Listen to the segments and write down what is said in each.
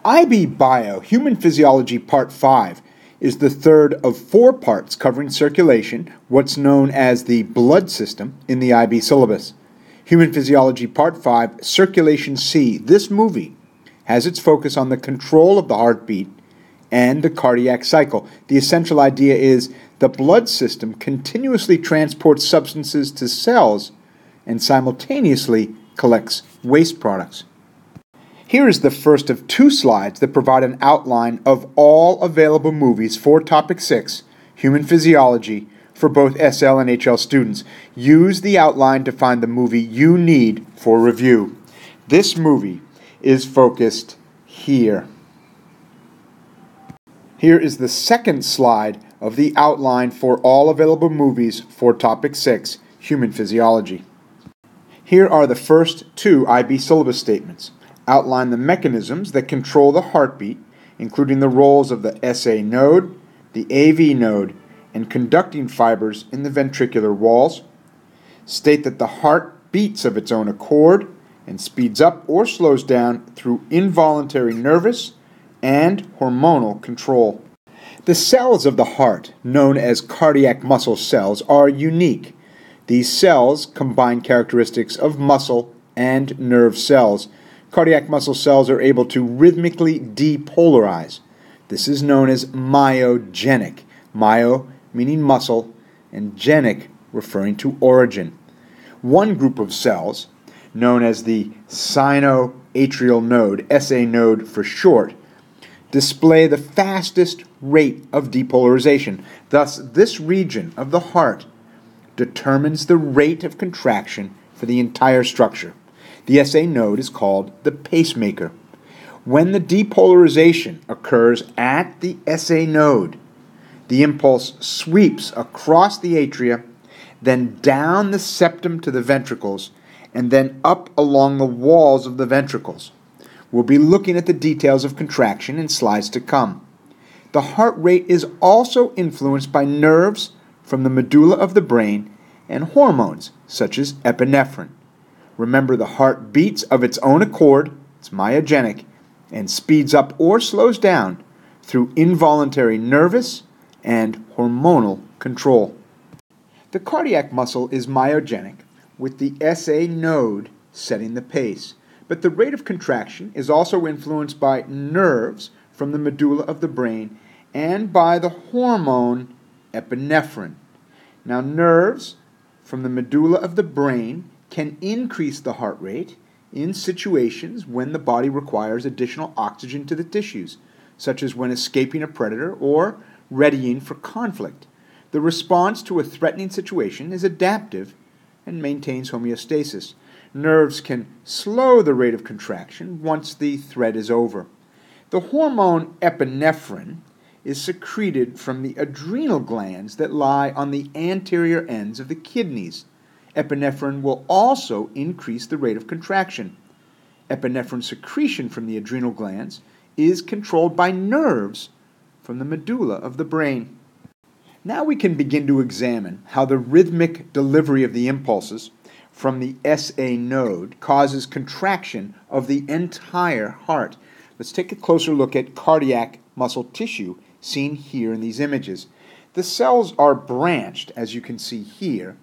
IB Bio, Human Physiology Part 5, is the third of 4 parts covering circulation, what's known as the blood system, in the IB syllabus. Human Physiology Part 5, Circulation C. This movie has its focus on the control of the heartbeat and the cardiac cycle. The essential idea is the blood system continuously transports substances to cells and simultaneously collects waste products. Here is the first of 2 slides that provide an outline of all available movies for Topic 6, Human Physiology, for both SL and HL students. Use the outline to find the movie you need for review. This movie is focused here. Here is the second slide of the outline for all available movies for Topic 6, Human Physiology. Here are the first 2 IB syllabus statements. Outline the mechanisms that control the heartbeat, including the roles of the SA node, the AV node, and conducting fibers in the ventricular walls. State that the heart beats of its own accord and speeds up or slows down through involuntary nervous and hormonal control. The cells of the heart, known as cardiac muscle cells, are unique. These cells combine characteristics of muscle and nerve cells. Cardiac muscle cells are able to rhythmically depolarize. This is known as myogenic. Myo meaning muscle, and genic referring to origin. One group of cells, known as the sinoatrial node, SA node for short, display the fastest rate of depolarization. Thus, this region of the heart determines the rate of contraction for the entire structure. The SA node is called the pacemaker. When the depolarization occurs at the SA node, the impulse sweeps across the atria, then down the septum to the ventricles, and then up along the walls of the ventricles. We'll be looking at the details of contraction in slides to come. The heart rate is also influenced by nerves from the medulla of the brain and hormones such as epinephrine. Remember, the heart beats of its own accord, it's myogenic, and speeds up or slows down through involuntary nervous and hormonal control. The cardiac muscle is myogenic, with the SA node setting the pace, but the rate of contraction is also influenced by nerves from the medulla of the brain and by the hormone epinephrine. Now, nerves from the medulla of the brain can increase the heart rate in situations when the body requires additional oxygen to the tissues, such as when escaping a predator or readying for conflict. The response to a threatening situation is adaptive and maintains homeostasis. Nerves can slow the rate of contraction once the threat is over. The hormone epinephrine is secreted from the adrenal glands that lie on the anterior ends of the kidneys. Epinephrine will also increase the rate of contraction. Epinephrine secretion from the adrenal glands is controlled by nerves from the medulla of the brain. Now we can begin to examine how the rhythmic delivery of the impulses from the SA node causes contraction of the entire heart. Let's take a closer look at cardiac muscle tissue seen here in these images. The cells are branched, as you can see here.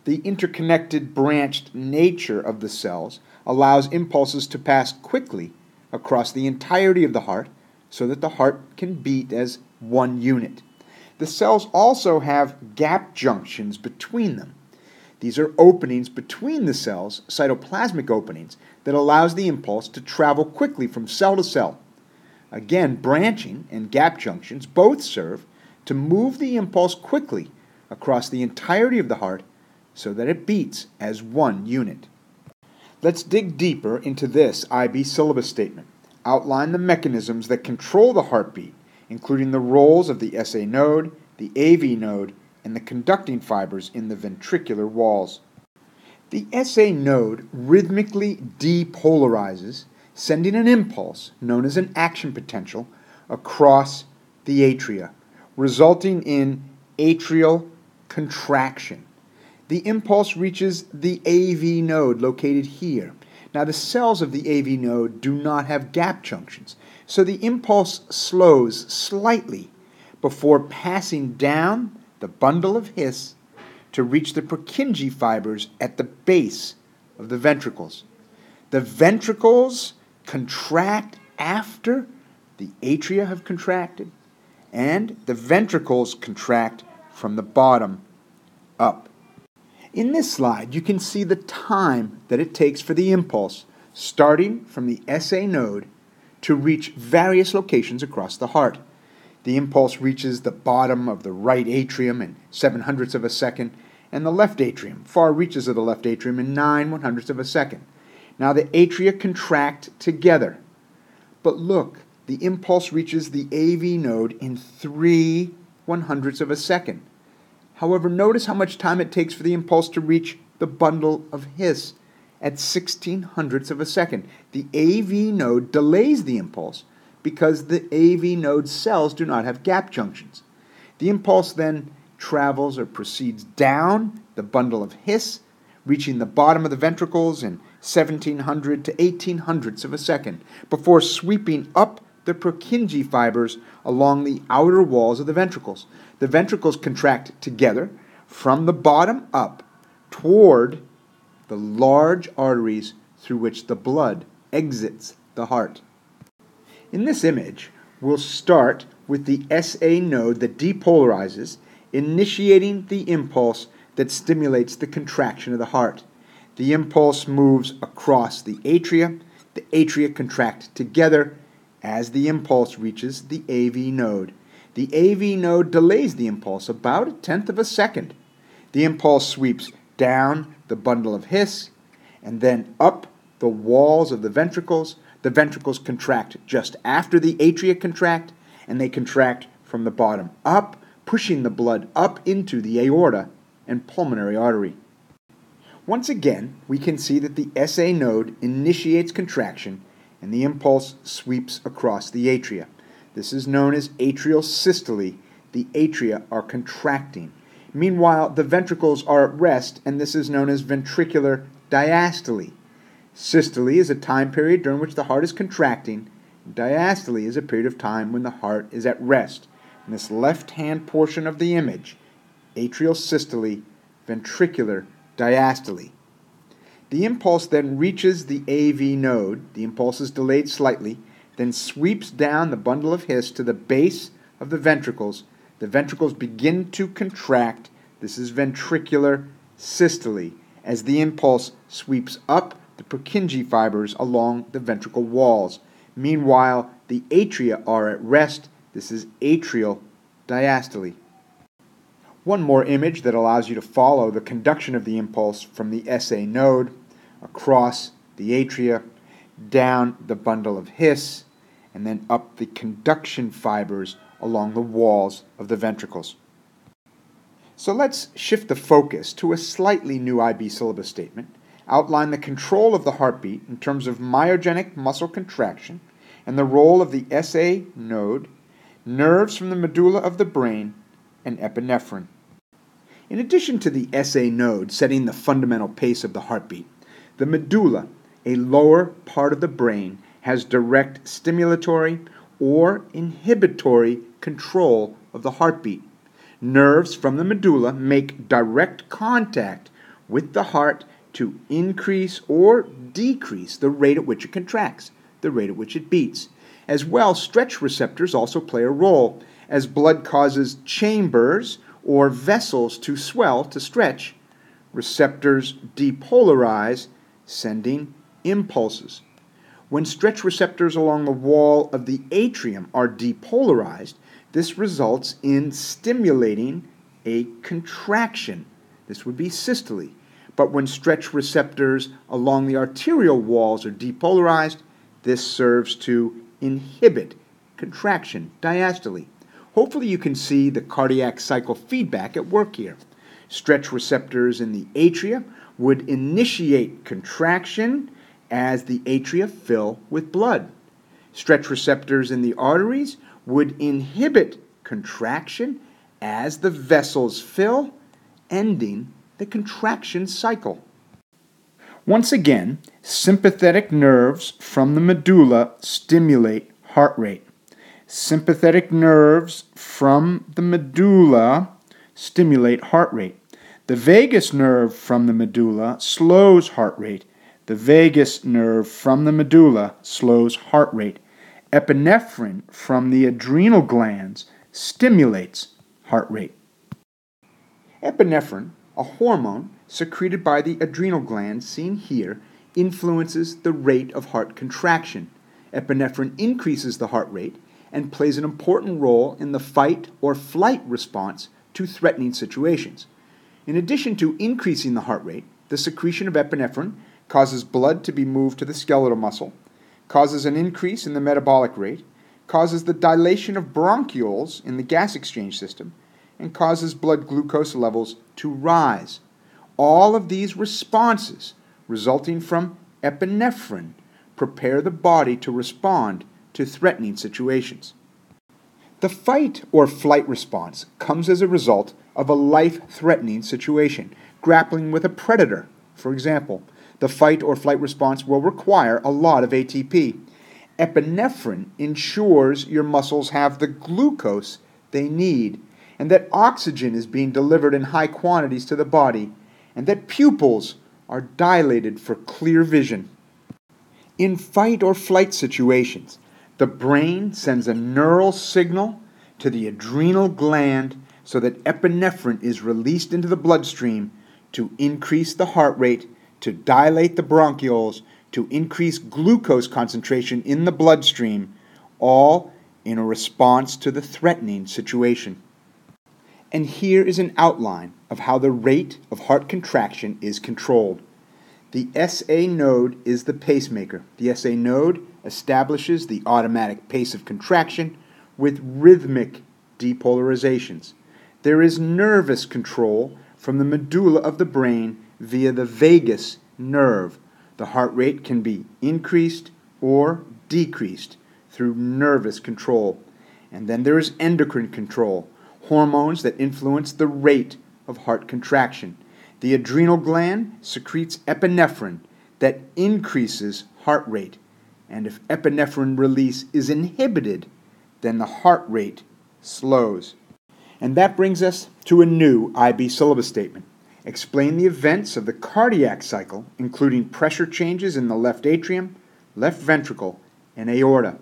The interconnected branched nature of the cells allows impulses to pass quickly across the entirety of the heart so that the heart can beat as one unit. The cells also have gap junctions between them. These are openings between the cells, cytoplasmic openings, that allows the impulse to travel quickly from cell to cell. Again, branching and gap junctions both serve to move the impulse quickly across the entirety of the heart so that it beats as one unit. Let's dig deeper into this IB syllabus statement. Outline the mechanisms that control the heartbeat, including the roles of the SA node, the AV node, and the conducting fibers in the ventricular walls. The SA node rhythmically depolarizes, sending an impulse, known as an action potential, across the atria, resulting in atrial contraction. The impulse reaches the AV node located here. Now, the cells of the AV node do not have gap junctions, so the impulse slows slightly before passing down the bundle of His to reach the Purkinje fibers at the base of the ventricles. The ventricles contract after the atria have contracted, and the ventricles contract from the bottom up. In this slide, you can see the time that it takes for the impulse, starting from the SA node, to reach various locations across the heart. The impulse reaches the bottom of the right atrium in 7/100ths of a second, and the left atrium, far reaches of the left atrium, in 9/100ths of a second. Now the atria contract together. But look, the impulse reaches the AV node in 3/100ths of a second. However, notice how much time it takes for the impulse to reach the bundle of His at 16/100ths of a second. The AV node delays the impulse because the AV node cells do not have gap junctions. The impulse then travels or proceeds down the bundle of His, reaching the bottom of the ventricles in 1700 to 18/100ths of a second, before sweeping up the Purkinje fibers along the outer walls of the ventricles. The ventricles contract together from the bottom up toward the large arteries through which the blood exits the heart. In this image, we'll start with the SA node that depolarizes, initiating the impulse that stimulates the contraction of the heart. The impulse moves across the atria contract together as the impulse reaches the AV node. The AV node delays the impulse about 1/10 of a second. The impulse sweeps down the bundle of His and then up the walls of the ventricles. The ventricles contract just after the atria contract, and they contract from the bottom up, pushing the blood up into the aorta and pulmonary artery. Once again, we can see that the SA node initiates contraction and the impulse sweeps across the atria. This is known as atrial systole. The atria are contracting. Meanwhile, the ventricles are at rest, and this is known as ventricular diastole. Systole is a time period during which the heart is contracting. Diastole is a period of time when the heart is at rest. In this left-hand portion of the image, atrial systole, ventricular diastole. The impulse then reaches the AV node. The impulse is delayed slightly, then sweeps down the bundle of His to the base of the ventricles. The ventricles begin to contract. This is ventricular systole, as the impulse sweeps up the Purkinje fibers along the ventricle walls. Meanwhile, the atria are at rest. This is atrial diastole. One more image that allows you to follow the conduction of the impulse from the SA node across the atria, down the bundle of His, and then up the conduction fibers along the walls of the ventricles. So let's shift the focus to a slightly new IB syllabus statement, outline the control of the heartbeat in terms of myogenic muscle contraction and the role of the SA node, nerves from the medulla of the brain, and epinephrine. In addition to the SA node setting the fundamental pace of the heartbeat, the medulla, a lower part of the brain, has direct stimulatory or inhibitory control of the heartbeat. Nerves from the medulla make direct contact with the heart to increase or decrease the rate at which it contracts, the rate at which it beats. As well, stretch receptors also play a role, as blood causes chambers or vessels to swell, to stretch. Receptors depolarize, sending impulses. When stretch receptors along the wall of the atrium are depolarized, this results in stimulating a contraction. This would be systole. But when stretch receptors along the arterial walls are depolarized, this serves to inhibit contraction, diastole. Hopefully you can see the cardiac cycle feedback at work here. Stretch receptors in the atria would initiate contraction as the atria fill with blood. Stretch receptors in the arteries would inhibit contraction as the vessels fill, ending the contraction cycle. Once again, sympathetic nerves from the medulla stimulate heart rate. Sympathetic nerves from the medulla stimulate heart rate. The vagus nerve from the medulla slows heart rate. The vagus nerve from the medulla slows heart rate. Epinephrine from the adrenal glands stimulates heart rate. Epinephrine, a hormone secreted by the adrenal glands seen here, influences the rate of heart contraction. Epinephrine increases the heart rate and plays an important role in the fight or flight response to threatening situations. In addition to increasing the heart rate, the secretion of epinephrine causes blood to be moved to the skeletal muscle, causes an increase in the metabolic rate, causes the dilation of bronchioles in the gas exchange system, and causes blood glucose levels to rise. All of these responses resulting from epinephrine prepare the body to respond to threatening situations. The fight or flight response comes as a result of a life-threatening situation, grappling with a predator. For example, the fight or flight response will require a lot of ATP. Epinephrine ensures your muscles have the glucose they need, and that oxygen is being delivered in high quantities to the body, and that pupils are dilated for clear vision. In fight or flight situations, the brain sends a neural signal to the adrenal gland so that epinephrine is released into the bloodstream to increase the heart rate, to dilate the bronchioles, to increase glucose concentration in the bloodstream, all in a response to the threatening situation. And here is an outline of how the rate of heart contraction is controlled. The SA node is the pacemaker. The SA node establishes the automatic pace of contraction with rhythmic depolarizations. There is nervous control from the medulla of the brain via the vagus nerve. The heart rate can be increased or decreased through nervous control. And then there is endocrine control, hormones that influence the rate of heart contraction. The adrenal gland secretes epinephrine that increases heart rate. And if epinephrine release is inhibited, then the heart rate slows. And that brings us to a new IB syllabus statement. Explain the events of the cardiac cycle, including pressure changes in the left atrium, left ventricle, and aorta.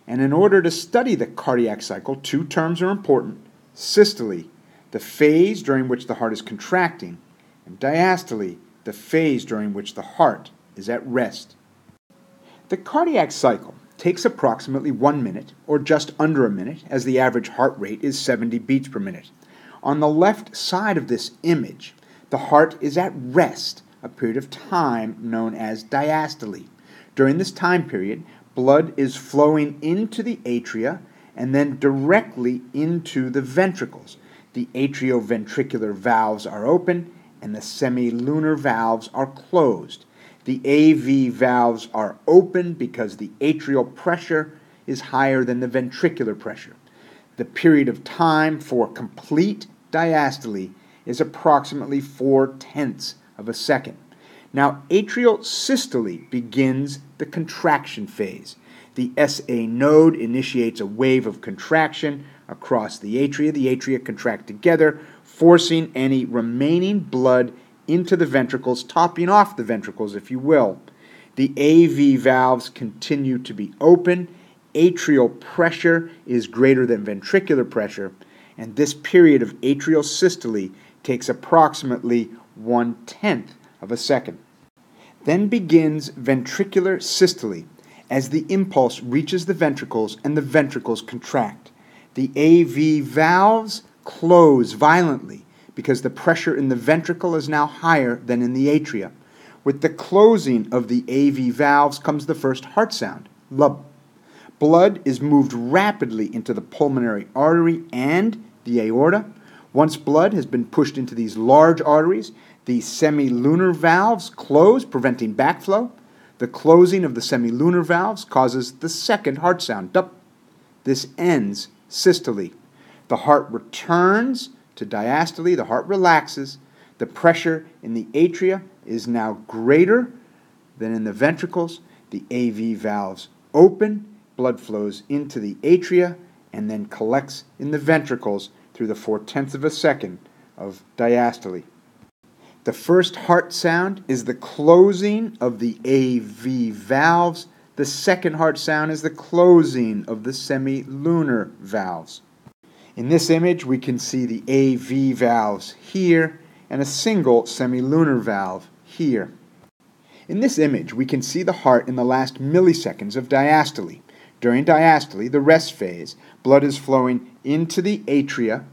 And in order to study the cardiac cycle, two terms are important: systole, the phase during which the heart is contracting, and diastole, the phase during which the heart is at rest. The cardiac cycle takes approximately 1 minute, or just under a minute, as the average heart rate is 70 beats per minute. On the left side of this image, the heart is at rest, a period of time known as diastole. During this time period, blood is flowing into the atria and then directly into the ventricles. The atrioventricular valves are open and the semilunar valves are closed. The AV valves are open because the atrial pressure is higher than the ventricular pressure. The period of time for complete diastole is approximately 4/10 of a second. Now, atrial systole begins the contraction phase. The SA node initiates a wave of contraction across the atria. The atria contract together, forcing any remaining blood into the ventricles, topping off the ventricles, if you will. The AV valves continue to be open. Atrial pressure is greater than ventricular pressure, and this period of atrial systole takes approximately 1/10 of a second. Then begins ventricular systole as the impulse reaches the ventricles and the ventricles contract. The AV valves close violently because the pressure in the ventricle is now higher than in the atria. With the closing of the AV valves comes the first heart sound, lub. Blood is moved rapidly into the pulmonary artery and the aorta. Once blood has been pushed into these large arteries, the semilunar valves close, preventing backflow. The closing of the semilunar valves causes the second heart sound, dup. This ends systole. The heart returns to diastole, the heart relaxes, The pressure in the atria is now greater than in the ventricles. The AV valves open, blood flows into the atria, and then collects in the ventricles through the 4/10 of a second of diastole. The first heart sound is the closing of the AV valves. The second heart sound is the closing of the semilunar valves. In this image, we can see the AV valves here and a single semilunar valve here. In this image, we can see the heart in the last milliseconds of diastole. During diastole, the rest phase, blood is flowing into the atria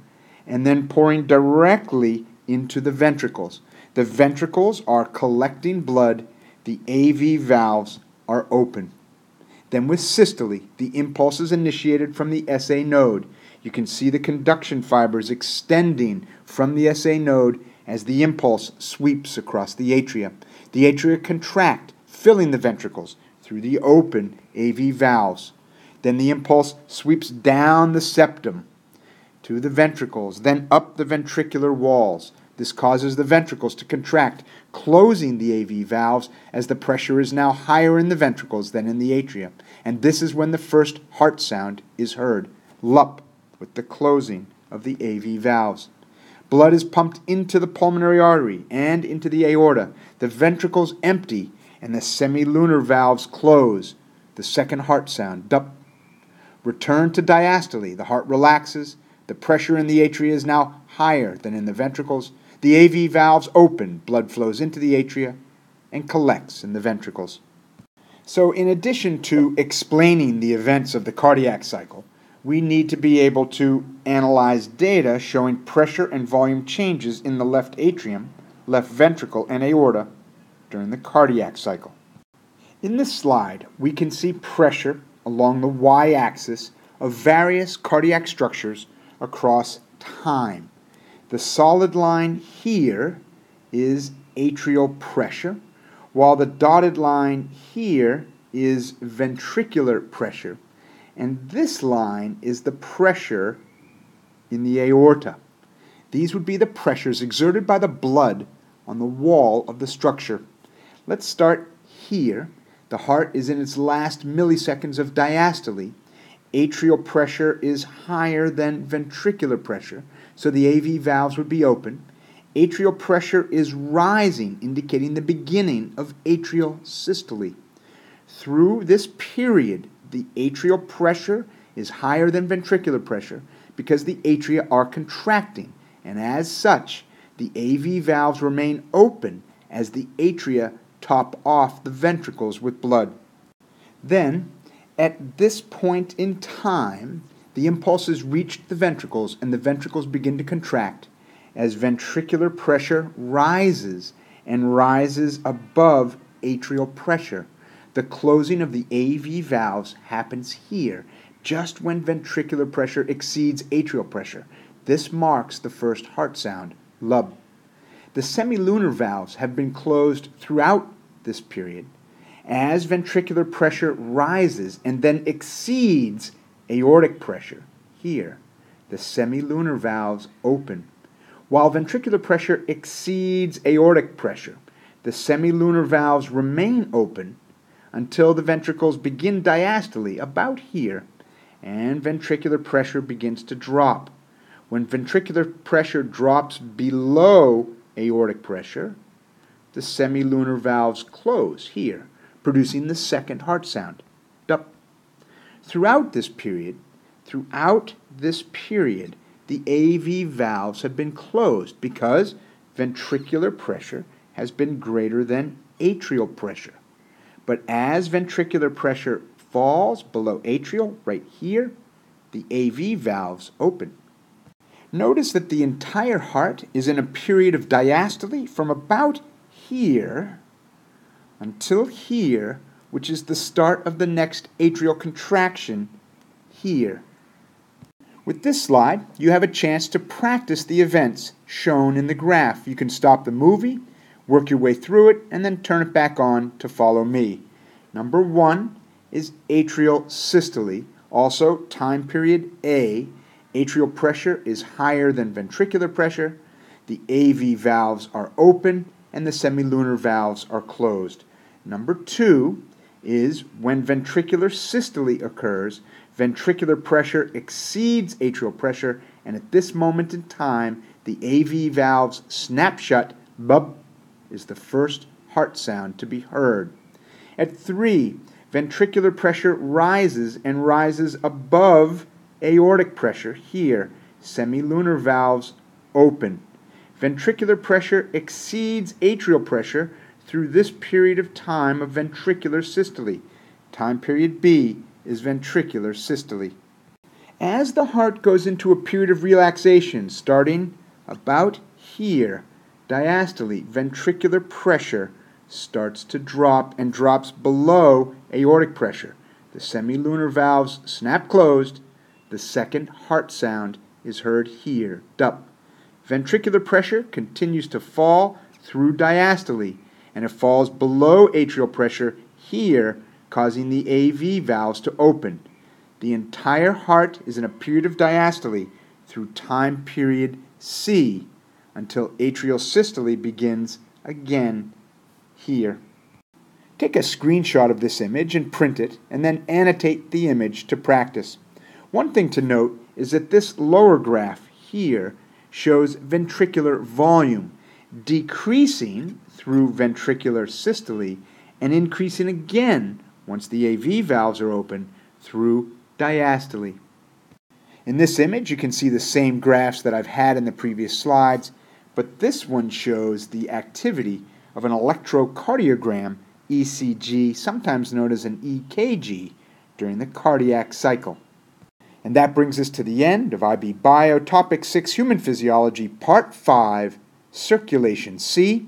and then pouring directly into the ventricles. The ventricles are collecting blood. The AV valves are open. Then with systole, the impulse is initiated from the SA node. You can see the conduction fibers extending from the SA node as the impulse sweeps across the atria. The atria contract, filling the ventricles through the open AV valves. Then the impulse sweeps down the septum to the ventricles, then up the ventricular walls. This causes the ventricles to contract, closing the AV valves as the pressure is now higher in the ventricles than in the atria. And this is when the first heart sound is heard, lup, with the closing of the AV valves. Blood is pumped into the pulmonary artery and into the aorta. The ventricles empty and the semilunar valves close. The second heart sound, dup. Return to diastole. The heart relaxes. The pressure in the atria is now higher than in the ventricles. The AV valves open. Blood flows into the atria and collects in the ventricles. So in addition to explaining the events of the cardiac cycle, we need to be able to analyze data showing pressure and volume changes in the left atrium, left ventricle, and aorta during the cardiac cycle. In this slide, we can see pressure along the y-axis of various cardiac structures across time. The solid line here is atrial pressure, while the dotted line here is ventricular pressure. And this line is the pressure in the aorta. These would be the pressures exerted by the blood on the wall of the structure. Let's start here. The heart is in its last milliseconds of diastole. Atrial pressure is higher than ventricular pressure, so the AV valves would be open. Atrial pressure is rising, indicating the beginning of atrial systole. Through this period, the atrial pressure is higher than ventricular pressure because the atria are contracting, and as such, the AV valves remain open as the atria top off the ventricles with blood. Then, at this point in time, the impulses reach the ventricles and the ventricles begin to contract as ventricular pressure rises and rises above atrial pressure. The closing of the AV valves happens here, just when ventricular pressure exceeds atrial pressure. This marks the first heart sound, lub. The semilunar valves have been closed throughout this period. As ventricular pressure rises and then exceeds aortic pressure, here, the semilunar valves open. While ventricular pressure exceeds aortic pressure, the semilunar valves remain open until the ventricles begin diastole about here, and ventricular pressure begins to drop. When ventricular pressure drops below aortic pressure, the semilunar valves close here, producing the second heart sound, dup. Throughout this period, the AV valves have been closed because ventricular pressure has been greater than atrial pressure. But as ventricular pressure falls below atrial, right here, the AV valves open. Notice that the entire heart is in a period of diastole from about here until here, which is the start of the next atrial contraction here. With this slide, you have a chance to practice the events shown in the graph. You can stop the movie, work your way through it, and then turn it back on to follow me. Number 1 is atrial systole, also time period A. Atrial pressure is higher than ventricular pressure. The AV valves are open and the semilunar valves are closed. Number 2 is when ventricular systole occurs, ventricular pressure exceeds atrial pressure, and at this moment in time, the AV valves snap shut. Bub is the first heart sound to be heard. At 3, ventricular pressure rises and rises above aortic pressure. Here, semilunar valves open. Ventricular pressure exceeds atrial pressure through this period of time of ventricular systole. Time period B is ventricular systole. As the heart goes into a period of relaxation, starting about here, diastole, ventricular pressure starts to drop and drops below aortic pressure. The semilunar valves snap closed. The second heart sound is heard here, dup. Ventricular pressure continues to fall through diastole, and it falls below atrial pressure here, causing the AV valves to open. The entire heart is in a period of diastole through time period C until atrial systole begins again here. Take a screenshot of this image and print it, and then annotate the image to practice. One thing to note is that this lower graph here shows ventricular volume decreasing through ventricular systole and increasing again once the AV valves are open through diastole. In this image, you can see the same graphs that I've had in the previous slides, but this one shows the activity of an electrocardiogram, ECG, sometimes known as an EKG, during the cardiac cycle. And that brings us to the end of IB Bio, Topic 6, Human Physiology, Part 5, Circulation C.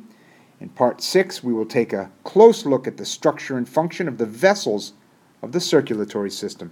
In Part 6, we will take a close look at the structure and function of the vessels of the circulatory system.